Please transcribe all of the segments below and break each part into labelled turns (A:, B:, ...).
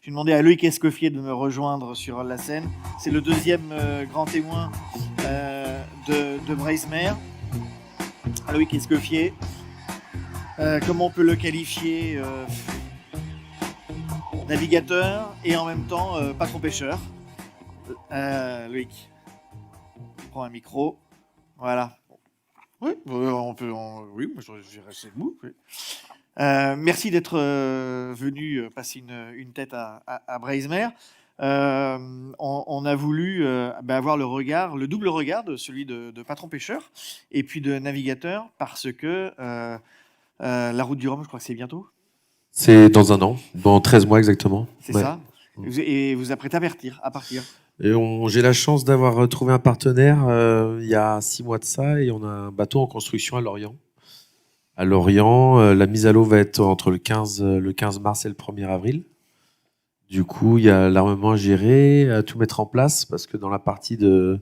A: J'ai demandé à Loïc Escoffier de me rejoindre sur la scène. C'est le deuxième grand témoin de Breizmer. Loïc Escoffier, comment on peut le qualifier navigateur et en même temps patron pêcheur. Loïc, prends un micro. Voilà. Oui, on peut. Oui, moi je vais rester debout. Oui. Merci d'être venu passer une tête à Breizmer. On a voulu avoir le double regard de celui de patron pêcheur et puis de navigateur parce que la route du Rhum, je crois que c'est bientôt.
B: C'est dans un an, dans 13 mois exactement.
A: C'est ça. Et vous apprêtez à partir.
B: Et j'ai la chance d'avoir trouvé un partenaire il y a 6 mois de ça, et on a un bateau en construction à Lorient. À Lorient, la mise à l'eau va être entre le 15 mars et le 1er avril. Du coup, il y a l'armement à gérer, à tout mettre en place, parce que dans la partie une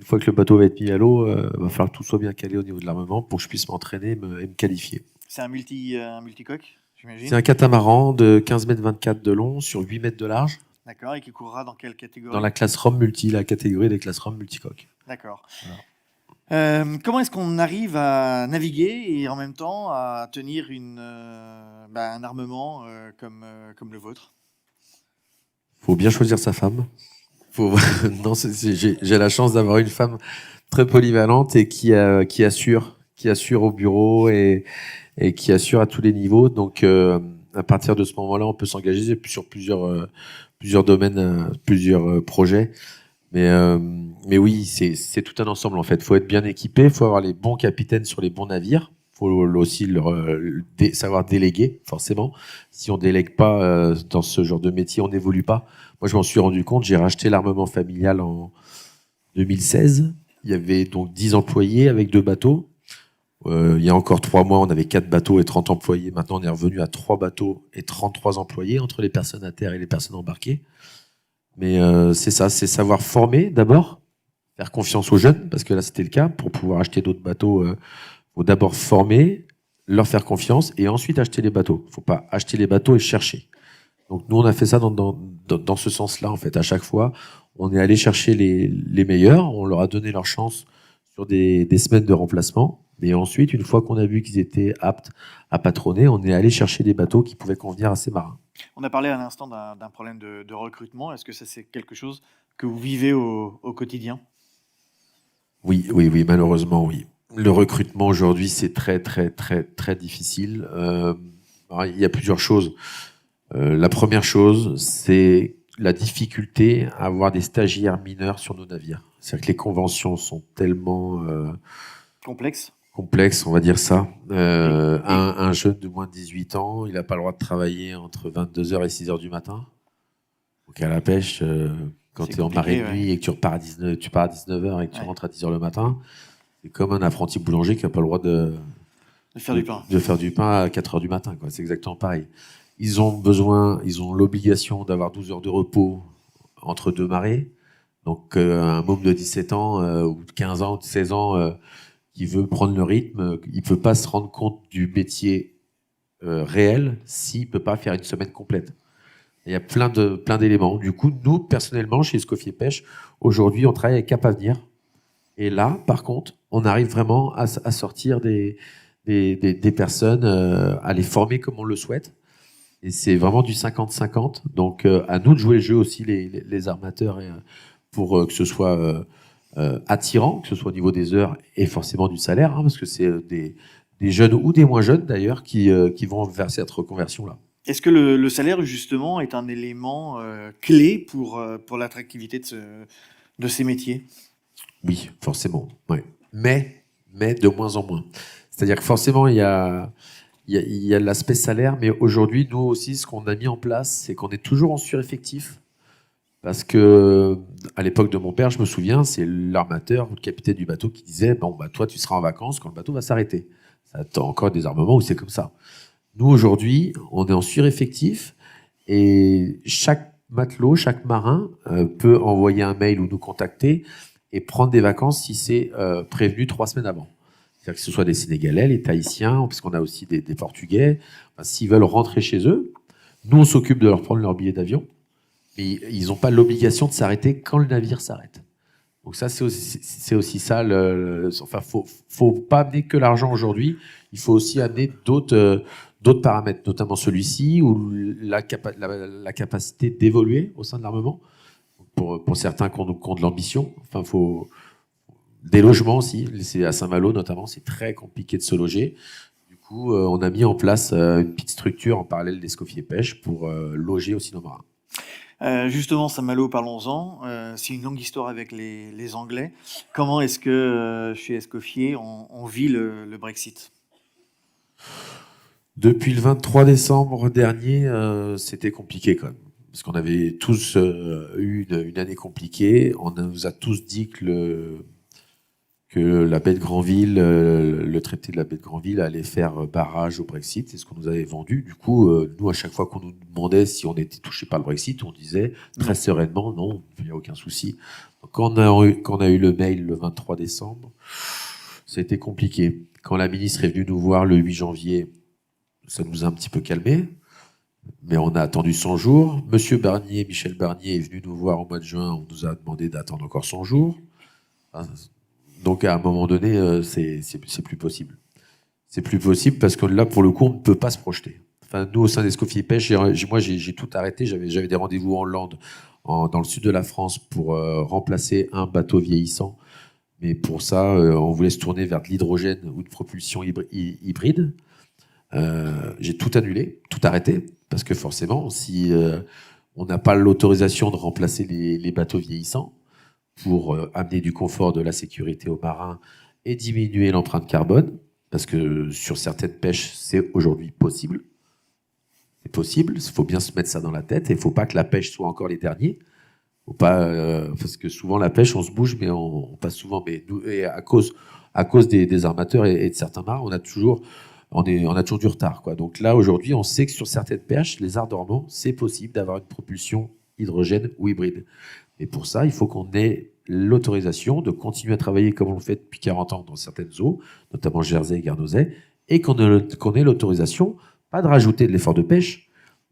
B: fois que le bateau va être mis à l'eau, il va falloir que tout soit bien calé au niveau de l'armement pour que je puisse m'entraîner et me qualifier.
A: C'est un multicoque, j'imagine.
B: C'est un catamaran de 15 mètres 24 de long sur 8 mètres de large.
A: D'accord, et qui courra dans quelle catégorie?
B: Dans la classe Rhum multi, la catégorie des classes Rhum multicoques.
A: D'accord. Voilà. Comment est-ce qu'on arrive à naviguer et en même temps à tenir un armement comme le vôtre?
B: Faut bien choisir sa femme. Non, j'ai la chance d'avoir une femme très polyvalente et qui assure au bureau et qui assure à tous les niveaux. Donc, à partir de ce moment-là, on peut s'engager sur plusieurs domaines, plusieurs projets. Mais oui, c'est tout un ensemble en fait. Faut être bien équipé, il faut avoir les bons capitaines sur les bons navires. Il faut aussi savoir déléguer, forcément. Si on délègue pas dans ce genre de métier, on n'évolue pas. Moi, je m'en suis rendu compte. J'ai racheté l'armement familial en 2016. Il y avait donc 10 employés avec 2 bateaux. Il y a encore 3 mois, on avait 4 bateaux et 30 employés. Maintenant, on est revenu à 3 bateaux et 33 employés entre les personnes à terre et les personnes embarquées. Mais c'est ça, c'est savoir former d'abord, faire confiance aux jeunes, parce que là, c'était le cas. Pour pouvoir acheter d'autres bateaux, faut d'abord former, leur faire confiance et ensuite acheter les bateaux. Faut pas acheter les bateaux et chercher. Donc nous, on a fait ça dans ce sens-là, en fait. À chaque fois, on est allé chercher les meilleurs, on leur a donné leur chance sur des semaines de remplacement. Et ensuite, une fois qu'on a vu qu'ils étaient aptes à patronner, on est allé chercher des bateaux qui pouvaient convenir à ces marins.
A: On a parlé à l'instant d'un problème de recrutement. Est-ce que ça, c'est quelque chose que vous vivez au quotidien?
B: Oui, malheureusement, oui. Le recrutement aujourd'hui, c'est très, très, très, très difficile. Il y a plusieurs choses. La première chose, c'est la difficulté à avoir des stagiaires mineurs sur nos navires. C'est-à-dire que les conventions sont tellement complexes, on va dire ça. Un jeune de moins de 18 ans, il n'a pas le droit de travailler entre 22h et 6h du matin. Donc à la pêche, quand tu es en marée de nuit et que tu pars à 19h et que tu rentres à 10h le matin, c'est comme un apprenti boulanger qui n'a pas le droit de faire du pain à 4h du matin, quoi. C'est exactement pareil. Ils ont l'obligation d'avoir 12 heures de repos entre 2 marées. Donc un môme de 17 ans ou de 15 ans ou de 16 ans qui veut prendre le rythme, il ne peut pas se rendre compte du métier réel s'il ne peut pas faire une semaine complète. Il y a plein d'éléments. Du coup, nous, personnellement, chez Escoffier Pêche, aujourd'hui, on travaille avec Cap Avenir. Et là, par contre, on arrive vraiment à sortir des personnes, à les former comme on le souhaite. Et c'est vraiment du 50-50. Donc, à nous de jouer le jeu aussi, les armateurs, pour que ce soit attirant, que ce soit au niveau des heures et forcément du salaire, hein, parce que c'est des jeunes ou des moins jeunes, d'ailleurs, qui vont vers cette reconversion-là.
A: Est-ce que le salaire, justement, est un élément clé pour l'attractivité de ces métiers?
B: Oui, forcément. Ouais. Mais de moins en moins. C'est-à-dire que forcément, il y a l'aspect salaire, mais aujourd'hui, nous aussi, ce qu'on a mis en place, c'est qu'on est toujours en sureffectif. Parce que à l'époque de mon père, je me souviens, c'est l'armateur ou le capitaine du bateau qui disait « Bon, bah, toi, tu seras en vacances quand le bateau va s'arrêter. » Ça attend encore des armements où c'est comme ça. Nous, aujourd'hui, on est en sureffectif et chaque matelot, chaque marin peut envoyer un mail ou nous contacter et prendre des vacances si c'est prévenu 3 semaines avant. C'est-à-dire que ce soit des Sénégalais, les Tahitiens, parce qu'on a aussi des Portugais. Enfin, s'ils veulent rentrer chez eux, Nous, on s'occupe de leur prendre leur billet d'avion, mais ils n'ont pas l'obligation de s'arrêter quand le navire s'arrête. Donc ça, c'est aussi ça. Enfin, faut pas amener que l'argent aujourd'hui. Il faut aussi amener d'autres paramètres, notamment celui-ci ou la capacité d'évoluer au sein de l'armement. Pour certains qui ont de l'ambition. Enfin, faut des logements aussi. C'est à Saint-Malo notamment, c'est très compliqué de se loger. Du coup, on a mis en place une petite structure en parallèle d'Escoffier Pêche pour loger aussi nos marins.
A: Justement, Saint-Malo, parlons-en. C'est une longue histoire avec les Anglais. Comment est-ce que chez Escoffier, on vit le Brexit?
B: Depuis le 23 décembre dernier, c'était compliqué quand même. Parce qu'on avait tous eu une année compliquée. On nous a tous dit que la baie de Granville, le traité de la baie de Granville allait faire barrage au Brexit. C'est ce qu'on nous avait vendu. Du coup, nous, à chaque fois qu'on nous demandait si on était touché par le Brexit, on disait très sereinement non, il n'y a aucun souci. Donc, quand on a eu le mail le 23 décembre, ça a été compliqué. Quand la ministre est venue nous voir le 8 janvier, ça nous a un petit peu calmé. Mais on a attendu 100 jours. Monsieur Barnier, Michel Barnier, est venu nous voir au mois de juin. On nous a demandé d'attendre encore 100 jours. Donc, à un moment donné, c'est plus possible. C'est plus possible parce que là, pour le coup, on ne peut pas se projeter. Enfin, nous, au sein d'Escoffier Pêche, moi, j'ai tout arrêté. J'avais des rendez-vous en Hollande, dans le sud de la France, pour remplacer un bateau vieillissant. Mais pour ça, on voulait se tourner vers de l'hydrogène ou de propulsion hybride. J'ai tout annulé, tout arrêté, parce que forcément, si on n'a pas l'autorisation de remplacer les bateaux vieillissants pour amener du confort, de la sécurité aux marins et diminuer l'empreinte carbone, parce que sur certaines pêches, c'est aujourd'hui possible. C'est possible, il faut bien se mettre ça dans la tête, et il ne faut pas que la pêche soit encore les derniers. Faut pas, parce que souvent la pêche, on se bouge, mais on passe souvent. Mais nous, et à cause des armateurs et de certains marins, on a toujours du retard, quoi. Donc là, aujourd'hui, on sait que sur certaines perches, les arts dormants, c'est possible d'avoir une propulsion hydrogène ou hybride. Et pour ça, il faut qu'on ait l'autorisation de continuer à travailler comme on le fait depuis 40 ans dans certaines eaux, notamment Jersey et Guernesey, et qu'on ait l'autorisation, pas de rajouter de l'effort de pêche,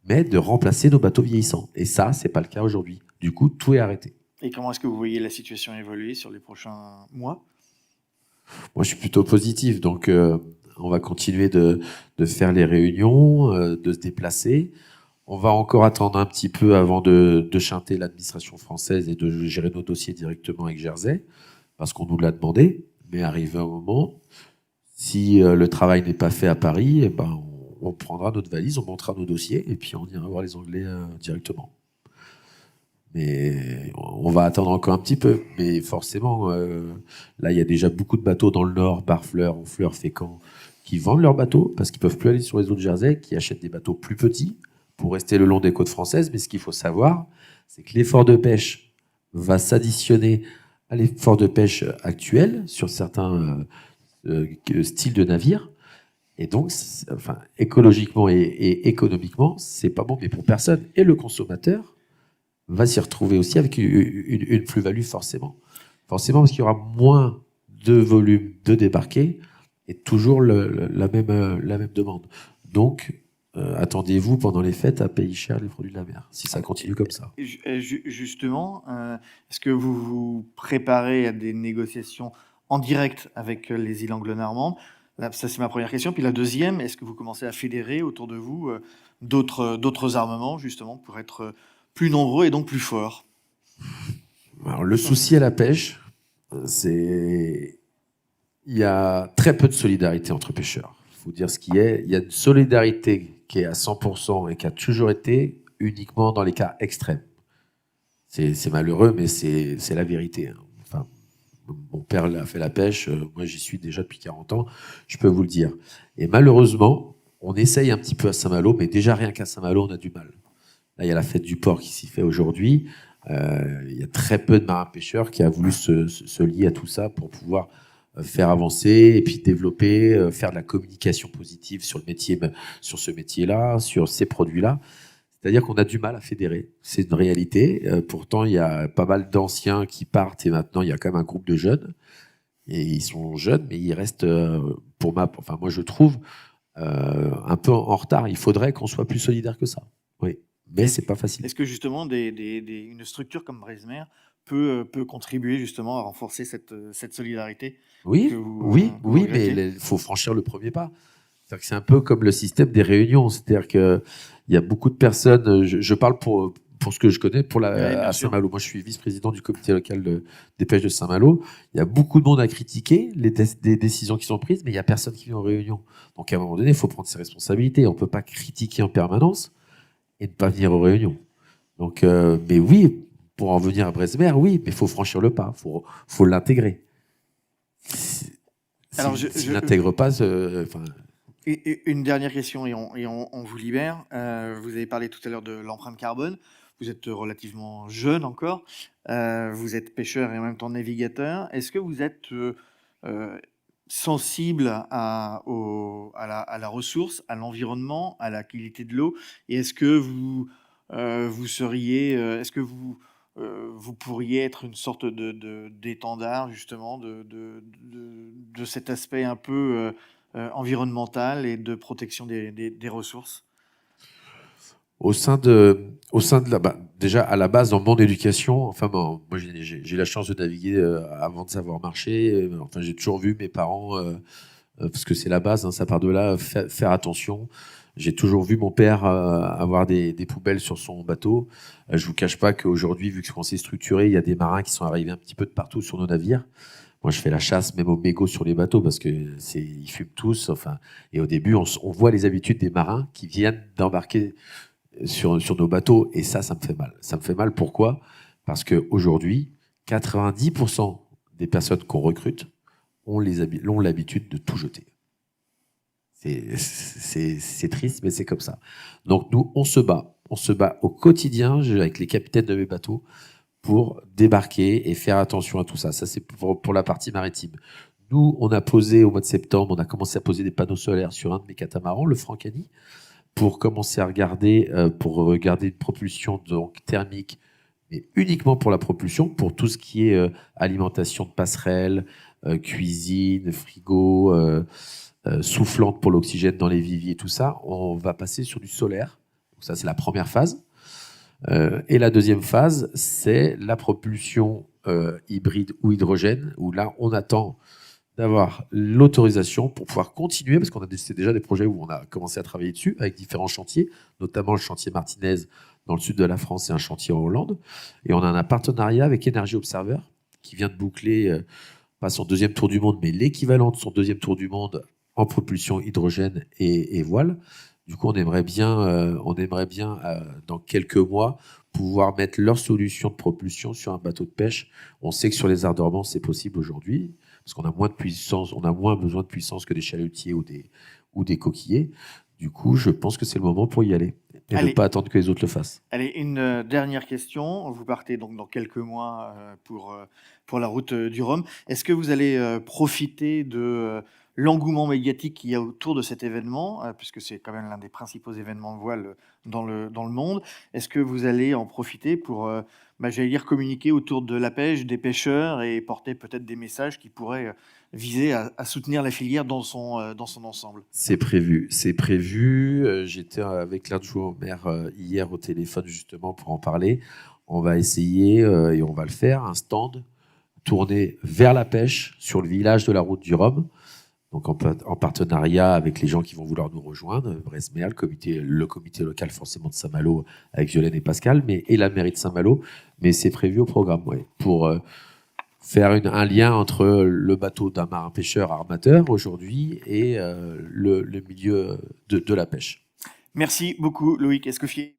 B: mais de remplacer nos bateaux vieillissants. Et ça, c'est pas le cas aujourd'hui. Du coup, tout est arrêté.
A: Et comment est-ce que vous voyez la situation évoluer sur les prochains mois?
B: Moi, je suis plutôt positif, donc on va continuer de faire les réunions, de se déplacer. On va encore attendre un petit peu avant de chanter l'administration française et de gérer nos dossiers directement avec Jersey, parce qu'on nous l'a demandé. Mais arrivé un moment, si le travail n'est pas fait à Paris, eh ben, on prendra notre valise, on montera nos dossiers, et puis on ira voir les Anglais directement. Mais on va attendre encore un petit peu. Mais forcément, là, il y a déjà beaucoup de bateaux dans le Nord, Barfleur, Honfleur, Fécamp, qui vendent leurs bateaux parce qu'ils ne peuvent plus aller sur les eaux de Jersey, qui achètent des bateaux plus petits pour rester le long des côtes françaises. Mais ce qu'il faut savoir, c'est que l'effort de pêche va s'additionner à l'effort de pêche actuel sur certains styles de navires. Et donc, enfin, écologiquement et économiquement, c'est pas bon, mais pour personne. Et le consommateur va s'y retrouver aussi avec une plus-value forcément. Forcément, parce qu'il y aura moins de volume de débarquer et toujours la même demande. Donc, attendez-vous pendant les fêtes à payer cher les produits de la mer, si ça continue comme ça.
A: Justement, est-ce que vous vous préparez à des négociations en direct avec les îles anglo-normandes? Là, ça, c'est ma première question. Puis la deuxième, est-ce que vous commencez à fédérer autour de vous d'autres armements, justement, pour être plus nombreux et donc plus forts?
B: Alors, le souci à la pêche, c'est il y a très peu de solidarité entre pêcheurs. Il faut dire ce qui est. Il y a une solidarité qui est à 100% et qui a toujours été uniquement dans les cas extrêmes. C'est malheureux, mais c'est la vérité. Enfin, mon père a fait la pêche, moi j'y suis déjà depuis 40 ans, je peux vous le dire. Et malheureusement, on essaye un petit peu à Saint-Malo, mais déjà rien qu'à Saint-Malo, on a du mal. Là, il y a la fête du port qui s'y fait aujourd'hui. Il y a très peu de marins-pêcheurs qui a voulu se lier à tout ça pour pouvoir faire avancer et puis développer, faire de la communication positive sur ce métier-là, sur ces produits-là. C'est-à-dire qu'on a du mal à fédérer. C'est une réalité. Pourtant, il y a pas mal d'anciens qui partent et maintenant, il y a quand même un groupe de jeunes. Et ils sont jeunes, mais ils restent, moi, je trouve, un peu en retard. Il faudrait qu'on soit plus solidaire que ça. Mais c'est pas facile.
A: Est-ce que justement une structure comme Bresmer peut contribuer justement à renforcer cette solidarité que
B: Oui,
A: vous,
B: oui,
A: que vous
B: oui, mais
A: regrettez?
B: il faut franchir le premier pas. C'est-à-dire que c'est un peu comme le système des réunions. C'est-à-dire qu'il y a beaucoup de personnes, je parle pour ce que je connais
A: Oui, bien
B: à
A: sûr.
B: Saint-Malo. Moi, je suis vice-président du comité local des pêches de Saint-Malo. Il y a beaucoup de monde à critiquer des décisions qui sont prises, mais il n'y a personne qui vient aux réunions. Donc, à un moment donné, il faut prendre ses responsabilités. On ne peut pas critiquer en permanence et ne pas venir aux réunions. Donc, mais oui, pour en venir à Bresmer, oui, mais il faut franchir le pas. Faut l'intégrer.
A: Alors,
B: S'il n'intègre pas, enfin,
A: une dernière question et on vous libère. Vous avez parlé tout à l'heure de l'empreinte carbone. Vous êtes relativement jeune encore. Vous êtes pêcheur et en même temps navigateur. Est-ce que vous êtes euh, sensible à la ressource, à l'environnement, à la qualité de l'eau? Et est-ce que vous seriez, est-ce que vous pourriez être une sorte d'étendard justement de cet aspect un peu environnementale et de protection des ressources?
B: au sein de déjà à la base dans mon éducation, enfin bon, moi j'ai eu la chance de naviguer avant de savoir marcher. Enfin j'ai toujours vu mes parents parce que c'est la base, hein, ça part de là, faire attention. J'ai toujours vu mon père avoir des poubelles sur son bateau. Je vous cache pas qu'aujourd'hui, vu qu'on s'est structuré, il y a des marins qui sont arrivés un petit peu de partout sur nos navires. Moi, je fais la chasse même aux mégots sur les bateaux parce que ils fument tous. Enfin, et au début, on voit les habitudes des marins qui viennent d'embarquer sur nos bateaux. Et ça me fait mal. Ça me fait mal pourquoi? Parce qu'aujourd'hui, 90% des personnes qu'on recrute ont l'habitude de tout jeter. C'est triste, mais c'est comme ça. Donc nous, on se bat. On se bat au quotidien avec les capitaines de mes bateaux pour débarquer et faire attention à tout ça. Ça, c'est pour la partie maritime. Nous, on a posé au mois de septembre, on a commencé à poser des panneaux solaires sur un de mes catamarans, le Francani, pour commencer à regarder une propulsion donc thermique, mais uniquement pour la propulsion, pour tout ce qui est alimentation de passerelles, cuisine, frigo, soufflante pour l'oxygène dans les viviers, tout ça. On va passer sur du solaire. Donc ça, c'est la première phase. Et la deuxième phase, c'est la propulsion hybride ou hydrogène, où là, on attend d'avoir l'autorisation pour pouvoir continuer, parce qu'on a déjà des projets où on a commencé à travailler dessus avec différents chantiers, notamment le chantier Martinez dans le sud de la France et un chantier en Hollande. Et on a un partenariat avec Energy Observer qui vient de boucler, pas son deuxième tour du monde, mais l'équivalent de son deuxième tour du monde en propulsion hydrogène et voile. Du coup, on aimerait bien dans quelques mois, pouvoir mettre leur solution de propulsion sur un bateau de pêche. On sait que sur les Ardormans, c'est possible aujourd'hui, parce qu'on a moins de puissance, on a moins besoin de puissance que des chalutiers ou des coquillers. Du coup, je pense que c'est le moment pour y aller et ne pas attendre que les autres le fassent.
A: Allez, une dernière question. Vous partez donc dans quelques mois pour la route du Rhum. Est-ce que vous allez profiter de l'engouement médiatique qu'il y a autour de cet événement, puisque c'est quand même l'un des principaux événements de voile dans le monde? Est-ce que vous allez en profiter pour, j'allais dire, communiquer autour de la pêche, des pêcheurs et porter peut-être des messages qui pourraient viser à soutenir la filière dans son ensemble?
B: C'est prévu, c'est prévu. J'étais avec l'adjoint au maire hier au téléphone justement pour en parler. On va essayer, et on va le faire, un stand tourné vers la pêche sur le village de la route du Rhum. Donc en partenariat avec les gens qui vont vouloir nous rejoindre, Bresmer, le comité local forcément de Saint-Malo avec Violaine et Pascal, et la mairie de Saint-Malo. Mais c'est prévu au programme, ouais, pour faire un lien entre le bateau d'un marin pêcheur armateur aujourd'hui et le milieu de la pêche.
A: Merci beaucoup, Loïc Escoffier.